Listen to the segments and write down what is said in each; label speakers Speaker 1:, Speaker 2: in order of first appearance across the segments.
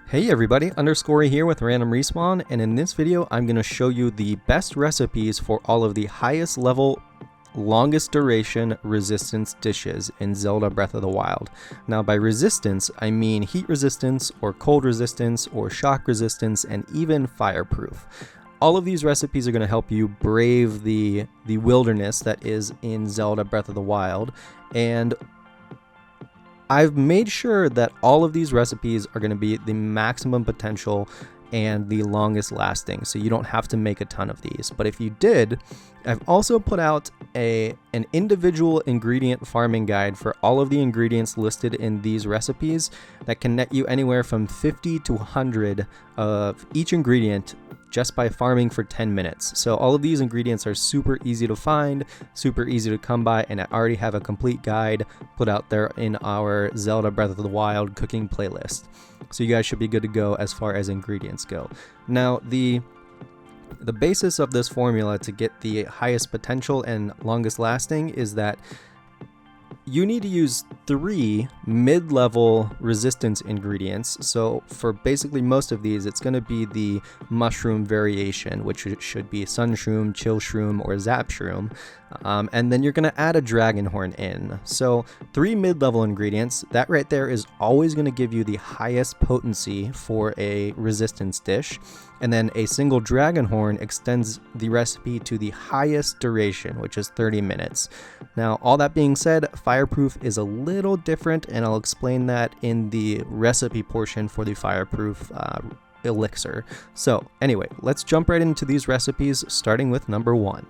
Speaker 1: Hey everybody, Underscore here with Random Respawn, and in this video I'm going to show you the best recipes for all of the highest level, longest duration resistance dishes in Zelda Breath of the Wild. Now by resistance, I mean heat resistance, or cold resistance, or shock resistance, and even fireproof. All of these recipes are going to help you brave the wilderness that is in Zelda Breath of the Wild, and I've made sure that all of these recipes are going to be the maximum potential and the longest lasting, so you don't have to make a ton of these. But if you did, I've also put out an individual ingredient farming guide for all of the ingredients listed in these recipes that can net you anywhere from 50 to 100 of each ingredient just by farming for 10 minutes. So all of these ingredients are super easy to find, super easy to come by, and I already have a complete guide put out there in our Zelda Breath of the Wild cooking playlist. So you guys should be good to go as far as ingredients go. Now, the basis of this formula to get the highest potential and longest lasting is that you need to use 3 mid-level resistance ingredients. So for basically most of these, it's going to be the mushroom variation, which should be sun shroom, chill shroom, or zap shroom. And then you're going to add a dragon horn in. So 3 mid-level ingredients, that right there is always going to give you the highest potency for a resistance dish. And then a single dragon horn extends the recipe to the highest duration, which is 30 minutes. Now, all that being said, Fireproof is a little different, and I'll explain that in the recipe portion for the Fireproof elixir. So anyway, let's jump right into these recipes, starting with number 1.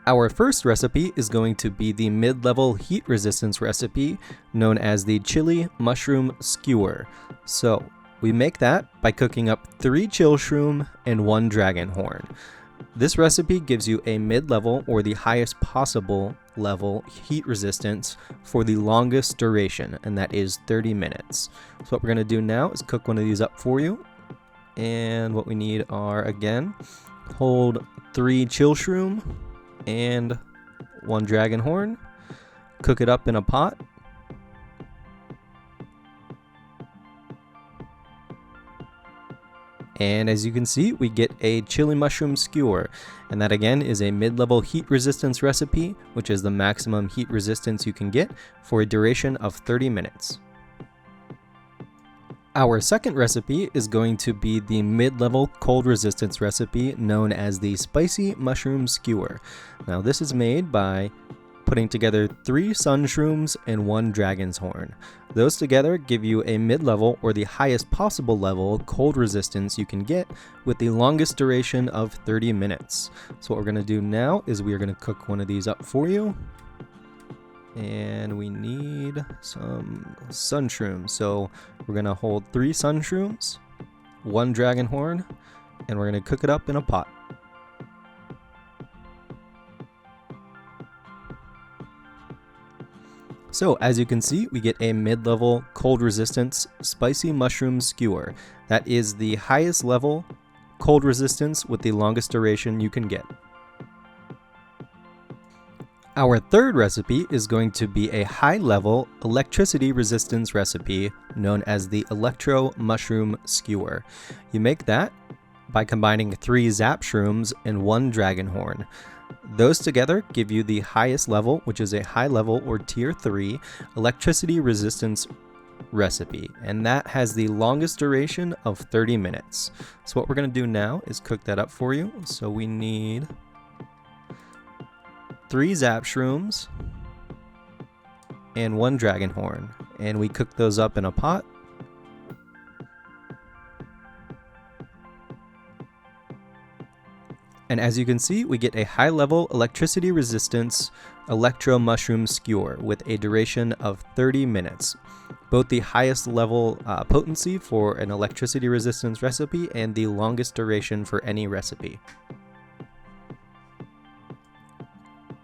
Speaker 1: Our first recipe is going to be the mid-level heat resistance recipe known as the chili mushroom skewer. So we make that by cooking up 3 chill shroom and 1 dragon horn. This recipe gives you a mid-level, or the highest possible level, heat resistance for the longest duration, and that is 30 minutes. So what we're going to do now is cook one of these up for you. And what we need are, again, hold 3 chill shroom and 1 dragon horn. Cook it up in a pot. And as you can see, we get a chili mushroom skewer, and that again is a mid-level heat resistance recipe, which is the maximum heat resistance you can get for a duration of 30 minutes. Our second recipe is going to be the mid-level cold resistance recipe known as the spicy mushroom skewer. Now this is made by putting together 3 sun shrooms and 1 dragon's horn. Those together give you a mid-level, or the highest possible level, cold resistance you can get with the longest duration of 30 minutes. So what we're going to do now is we are going to cook one of these up for you. And we need some sun shrooms. So we're going to hold 3 sun shrooms, 1 dragon horn, and we're going to cook it up in a pot. So as you can see, we get a mid-level cold resistance spicy mushroom skewer. That is the highest level cold resistance with the longest duration you can get. Our third recipe is going to be a high-level electricity resistance recipe known as the electro mushroom skewer. You make that by combining 3 zap shrooms and 1 dragon horn. Those together give you the highest level, which is a high level, or tier 3 electricity resistance recipe, and that has the longest duration of 30 minutes. So what we're going to do now is cook that up for you. So we need 3 zap shrooms and 1 dragon horn, and we cook those up in a pot. And as you can see, we get a high-level electricity resistance electro mushroom skewer with a duration of 30 minutes. Both the highest level potency for an electricity resistance recipe and the longest duration for any recipe.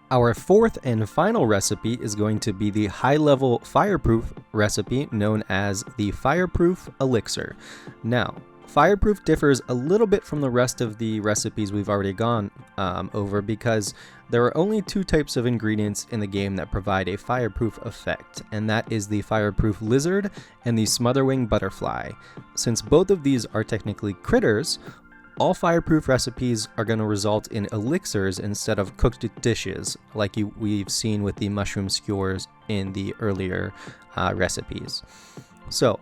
Speaker 1: Our fourth and final recipe is going to be the high-level fireproof recipe known as the Fireproof elixir. Now, Fireproof differs a little bit from the rest of the recipes we've already gone over because there are only two types of ingredients in the game that provide a fireproof effect, and that is the Fireproof lizard and the Smotherwing butterfly. Since both of these are technically critters, all fireproof recipes are going to result in elixirs instead of cooked dishes, like we've seen with the mushroom skewers in the earlier recipes. So,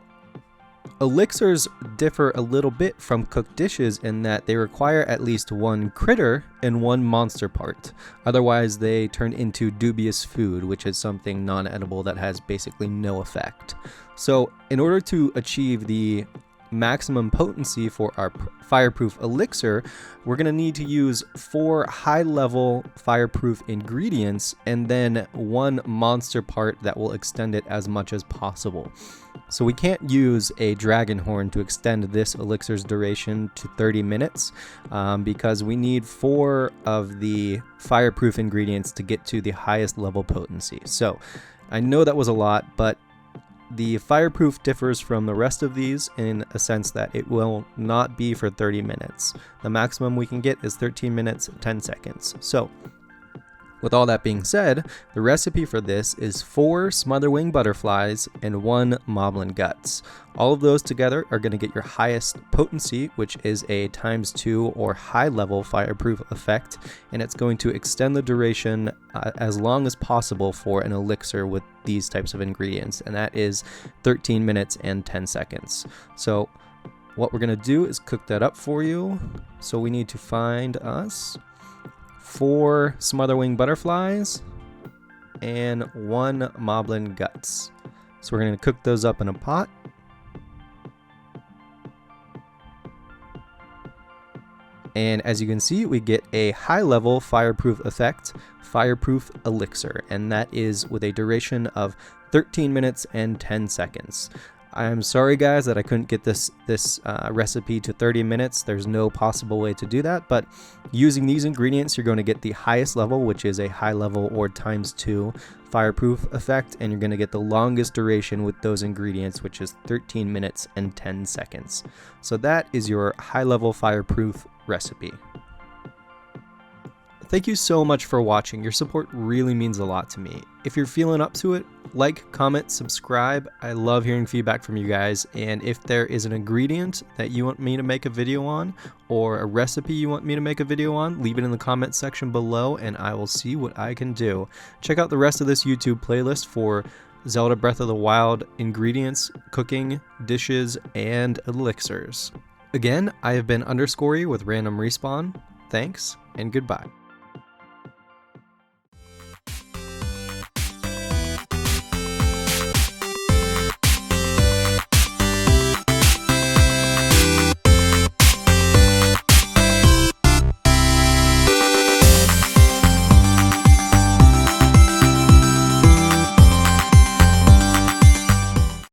Speaker 1: elixirs differ a little bit from cooked dishes in that they require at least one critter and one monster part. Otherwise, they turn into dubious food, which is something non-edible that has basically no effect. So, in order to achieve the maximum potency for our fireproof elixir, we're going to need to use 4 high-level fireproof ingredients and then 1 monster part that will extend it as much as possible. So we can't use a dragon horn to extend this elixir's duration to 30 minutes because we need 4 of the fireproof ingredients to get to the highest level potency. So I know that was a lot, but the fireproof differs from the rest of these in a sense that it will not be for 30 minutes. The maximum we can get is 13 minutes, 10 seconds. So, with all that being said, the recipe for this is 4 Smotherwing butterflies and 1 moblin guts. All of those together are going to get your highest potency, which is a ×2 or high level fireproof effect, and it's going to extend the duration as long as possible for an elixir with these types of ingredients, and that is 13 minutes and 10 seconds. So what we're going to do is cook that up for you. So we need to find us 4 Smotherwing butterflies and 1 moblin guts. So we're going to cook those up in a pot. And as you can see, we get a high-level fireproof effect, Fireproof elixir, and that is with a duration of 13 minutes and 10 seconds. I'm sorry guys that I couldn't get this recipe to 30 minutes. There's no possible way to do that, but using these ingredients you're going to get the highest level, which is a high level or ×2 fireproof effect, and you're going to get the longest duration with those ingredients, which is 13 minutes and 10 seconds. So that is your high level fireproof recipe. Thank you so much for watching. Your support really means a lot to me. If you're feeling up to it, like, comment, subscribe. I love hearing feedback from you guys. And if there is an ingredient that you want me to make a video on or a recipe you want me to make a video on, leave it in the comment section below and I will see what I can do. Check out the rest of this YouTube playlist for Zelda Breath of the Wild ingredients, cooking, dishes, and elixirs. Again, I have been _y with Random Respawn. Thanks and goodbye.